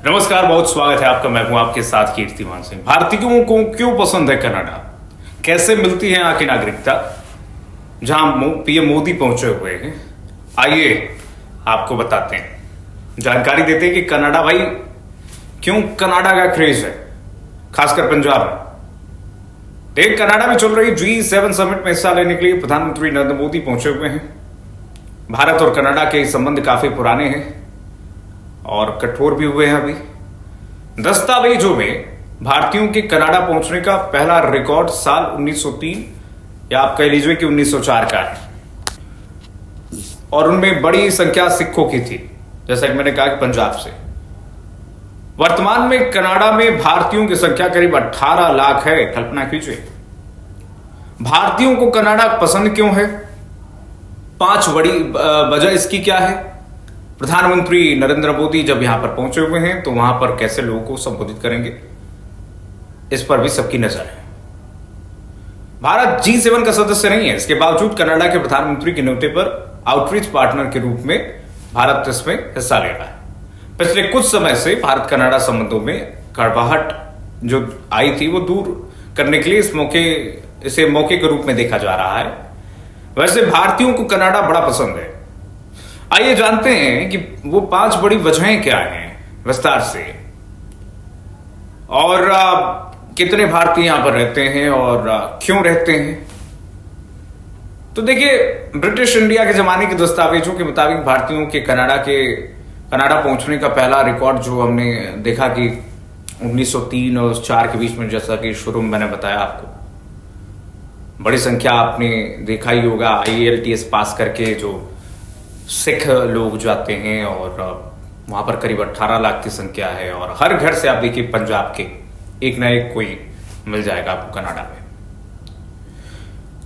नमस्कार, बहुत स्वागत है आपका। मैं हूं आपके साथ कीर्तिमान सिंह। भारतीयों को क्यों पसंद है कनाडा, कैसे मिलती है यहाँ की नागरिकता, जहां पीएम मोदी पहुंचे हुए हैं, आइए आपको बताते हैं, जानकारी देते हैं कि कनाडा भाई क्यों कनाडा का क्रेज है, खासकर पंजाब में। एक कनाडा में चल रही G7 समिट में हिस्सा लेने के लिए प्रधानमंत्री नरेंद्र मोदी पहुंचे हुए हैं। भारत और कनाडा के संबंध काफी पुराने हैं और कठोर भी हुए हैं। अभी दस्तावेजों में भारतीयों के कनाडा पहुंचने का पहला रिकॉर्ड साल 1903 या आप कह लीजिए कि 1904 का है, और उनमें बड़ी संख्या सिखों की थी, जैसा कि मैंने कहा कि पंजाब से। वर्तमान में कनाडा में भारतीयों की संख्या करीब 18 लाख है। कल्पना कीजिए, भारतीयों को कनाडा पसंद क्यों है? 5 बड़ी वजह इसकी क्या है। प्रधानमंत्री नरेंद्र मोदी जब यहां पर पहुंचे हुए हैं तो वहां पर कैसे लोगों को संबोधित करेंगे, इस पर भी सबकी नजर है। भारत G7 का सदस्य नहीं है, इसके बावजूद कनाडा के प्रधानमंत्री के न्योते पर आउटरीच पार्टनर के रूप में भारत इसमें हिस्सा ले रहा है। पिछले कुछ समय से भारत कनाडा संबंधों में कड़वाहट जो आई थी वो दूर करने के लिए इसे मौके के रूप में देखा जा रहा है। वैसे भारतीयों को कनाडा बड़ा पसंद है। आइए जानते हैं कि वो 5 बड़ी वजहें क्या हैं विस्तार से, और कितने भारतीय यहां पर रहते हैं और क्यों रहते हैं। तो देखिए, ब्रिटिश इंडिया के जमाने के दस्तावेजों के मुताबिक भारतीयों के कनाडा पहुंचने का पहला रिकॉर्ड जो हमने देखा कि 1903 और 4 के बीच में, जैसा कि शुरू में मैंने बताया आपको, बड़ी संख्या आपने देखा ही होगा IELTS पास करके जो सिख लोग जाते हैं, और वहां पर करीब 18 लाख की संख्या है। और हर घर से आप देखिए पंजाब के एक ना एक कोई मिल जाएगा आपको कनाडा में।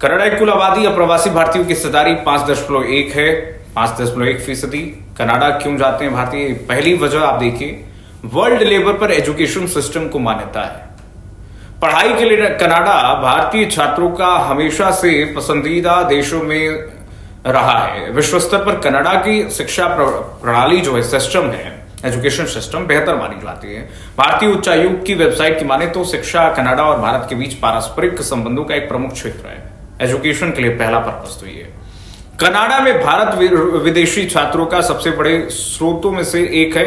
कनाडा की कुल आबादी अप्रवासी भारतीयों की हिस्सेदारी 5.1 है, 5.1%। कनाडा क्यों जाते हैं भारतीय? पहली वजह आप देखिए, वर्ल्ड लेवल पर एजुकेशन सिस्टम को मान्यता है। पढ़ाई के लिए कनाडा भारतीय छात्रों का हमेशा से पसंदीदा देशों में रहा है। विश्व स्तर पर कनाडा की शिक्षा प्रणाली जो है, सिस्टम है, एजुकेशन सिस्टम बेहतर मानी जाती है। भारतीय उच्चायोग की वेबसाइट की माने तो शिक्षा कनाडा और भारत के बीच पारस्परिक संबंधों का एक प्रमुख क्षेत्र है। एजुकेशन के लिए पहला पर्पस तो ये है। कनाडा में भारत विदेशी छात्रों का सबसे बड़े स्रोतों में से एक है।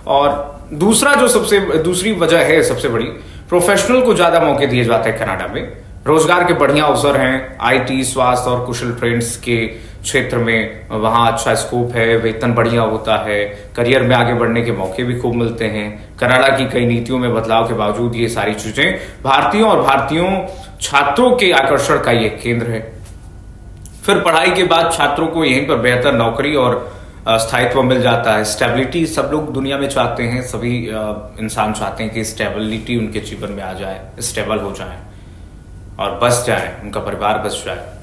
और दूसरी वजह है सबसे बड़ी, प्रोफेशनल को ज्यादा मौके दिए जाते हैं कनाडा में। रोजगार के बढ़िया अवसर हैं। IT, स्वास्थ्य और कुशल ट्रेड्स के क्षेत्र में वहां अच्छा स्कोप है, वेतन बढ़िया होता है, करियर में आगे बढ़ने के मौके भी खूब मिलते हैं। कनाडा की कई नीतियों में बदलाव के बावजूद ये सारी चीजें भारतीयों छात्रों के आकर्षण का ये केंद्र है। फिर पढ़ाई के बाद छात्रों को यहीं पर बेहतर नौकरी और स्थायित्व मिल जाता है। स्टेबिलिटी सब लोग दुनिया में चाहते हैं, सभी इंसान चाहते हैं कि स्टेबिलिटी उनके जीवन में आ जाए, स्टेबल हो जाए और बस जाए, उनका परिवार बस जाए।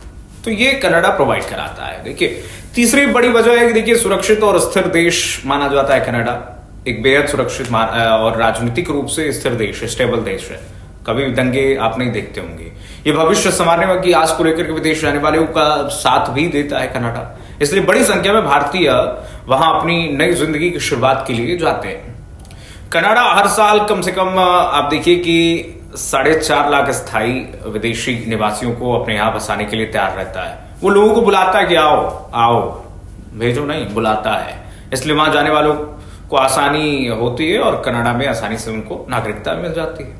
तो ये कनाडा प्रोवाइड कराता है। देखिए, तीसरी बड़ी वजह है कि देखिए, सुरक्षित और स्थिर देश माना जाता है कनाडा। एक बेहद सुरक्षित और राजनीतिक रूप से स्थिर देश है, स्टेबल देश है। कभी दंगे आप नहीं देखते होंगे। ये भविष्य संवारने में कि आज को लेकर के विदेश जाने वालों का साथ भी देता है कनाडा। इसलिए बड़ी संख्या में भारतीय वहां अपनी नई जिंदगी की शुरुआत के लिए जाते हैं। कनाडा हर साल कम से कम आप देखिए कि 4.5 लाख स्थायी विदेशी निवासियों को अपने यहां बसाने के लिए तैयार रहता है। वो लोगों को बुलाता है कि आओ, भेजो नहीं, बुलाता है। इसलिए वहां जाने वालों को आसानी होती है और कनाडा में आसानी से उनको नागरिकता मिल जाती है।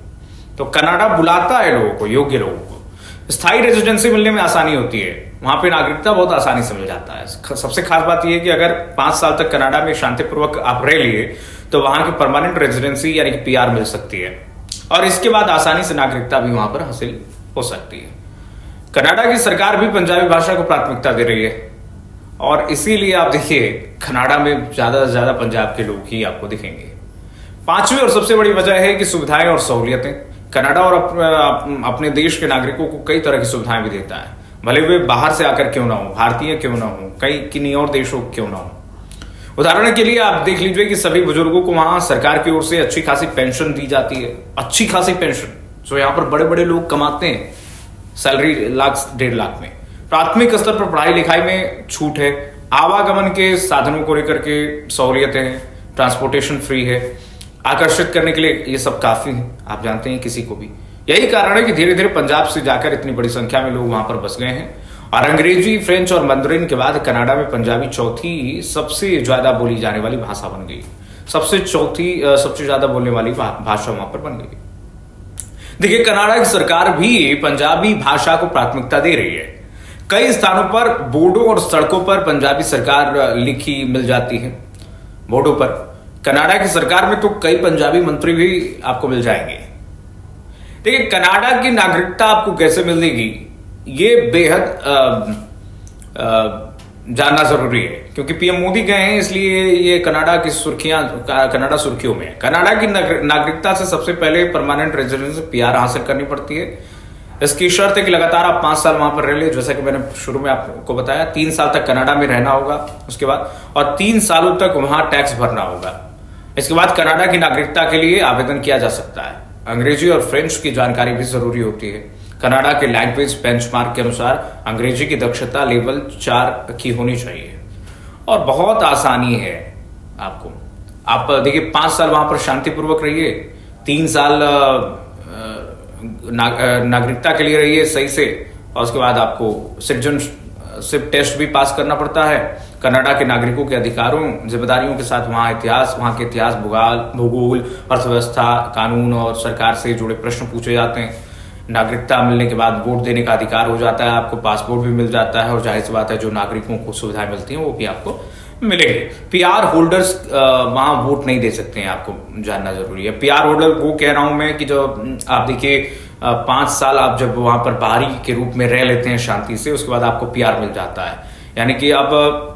तो कनाडा बुलाता है लोगों को, योग्य लोगों को। स्थायी रेजिडेंसी मिलने में आसानी होती है, वहां पे नागरिकता बहुत आसानी से मिल जाता है। सबसे खास बात यह है कि अगर 5 साल तक कनाडा में शांतिपूर्वक आप रह लिए तो वहां की परमानेंट रेजिडेंसी यानी कि PR मिल सकती है, और इसके बाद आसानी से नागरिकता भी वहां पर हासिल हो सकती है। कनाडा की सरकार भी पंजाबी भाषा को प्राथमिकता दे रही है, और इसीलिए आप देखिए कनाडा में ज्यादा से ज्यादा पंजाब के लोग ही आपको दिखेंगे। 5वीं और सबसे बड़ी वजह है कि सुविधाएं और सहूलियतें। कनाडा और अपने देश के नागरिकों को कई तरह की सुविधाएं भी देता है, भले वे बाहर से आकर क्यों ना हो, भारतीय क्यों ना हो, कई किन्हीं और देशों क्यों ना हो। उदाहरण के लिए आप देख लीजिए कि सभी बुजुर्गों को वहां सरकार की ओर से अच्छी खासी पेंशन दी जाती है, अच्छी खासी पेंशन जो यहाँ पर बड़े बड़े लोग कमाते हैं, सैलरी 1.5 लाख में। प्राथमिक स्तर पर पढ़ाई लिखाई में छूट है, आवागमन के साधनों को लेकर के सहूलियतें हैं, ट्रांसपोर्टेशन फ्री है, आकर्षित करने के लिए ये सब काफी है, आप जानते हैं किसी को भी। यही कारण है कि धीरे धीरे पंजाब से जाकर इतनी बड़ी संख्या में लोग वहां पर बस गए हैं और अंग्रेजी, फ्रेंच और मंdarin के बाद कनाडा में पंजाबी चौथी सबसे ज्यादा बोली जाने वाली भाषा बन गई। सबसे ज्यादा बोलने वाली भाषा वहां पर बन गई। देखिए, कनाडा की सरकार भी पंजाबी भाषा को प्राथमिकता दे रही है। कई स्थानों पर बोर्डों और सड़कों पर पंजाबी सरकार लिखी मिल जाती है। बोर्डों पर कनाडा की सरकार में तो कई पंजाबी मंत्री भी आपको मिल जाएंगे। देखिए, कनाडा की नागरिकता आपको कैसे मिलेगी, ये बेहद जानना जरूरी है, क्योंकि पीएम मोदी गए हैं, इसलिए ये कनाडा सुर्खियों में है। कनाडा की नागरिकता से सबसे पहले परमानेंट रेजिडेंस पीआर हासिल करनी पड़ती है। इसकी शर्त है कि लगातार आप 5 साल वहां पर रह ले, जैसा कि मैंने शुरू में आपको बताया। 3 साल तक कनाडा में रहना होगा उसके बाद, और 3 सालों तक वहां टैक्स भरना होगा। इसके बाद कनाडा की नागरिकता के लिए आवेदन किया जा सकता है। अंग्रेजी और फ्रेंच की जानकारी भी जरूरी होती है। कनाडा के लैंग्वेज बेंचमार्क के अनुसार अंग्रेजी की दक्षता लेवल 4 की होनी चाहिए और बहुत आसानी है आपको। आप देखिए, 5 साल वहां पर शांतिपूर्वक रहिए, 3 साल नागरिकता के लिए रहिए सही से, और उसके बाद आपको सिटीजनशिप टेस्ट भी पास करना पड़ता है। कनाडा के नागरिकों के अधिकारों, जिम्मेदारियों के साथ वहां के इतिहास, भूगोल, अर्थव्यवस्था, कानून और सरकार से जुड़े प्रश्न पूछे जाते हैं। नागरिकता मिलने के बाद वोट देने का अधिकार हो जाता है, आपको पासपोर्ट भी मिल जाता है, और जाहिर सी बात है जो नागरिकों को सुविधाएं मिलती हैं वो भी आपको मिलेंगे। पीआर होल्डर्स वहां वोट नहीं दे सकते हैं, आपको जानना जरूरी है। पीआर होल्डर वो कह रहा हूं मैं कि जो आप देखिए 5 साल आप जब वहां पर बाहरी के रूप में रह लेते हैं शांति से, उसके बाद आपको पीआर मिल जाता है। यानी कि अब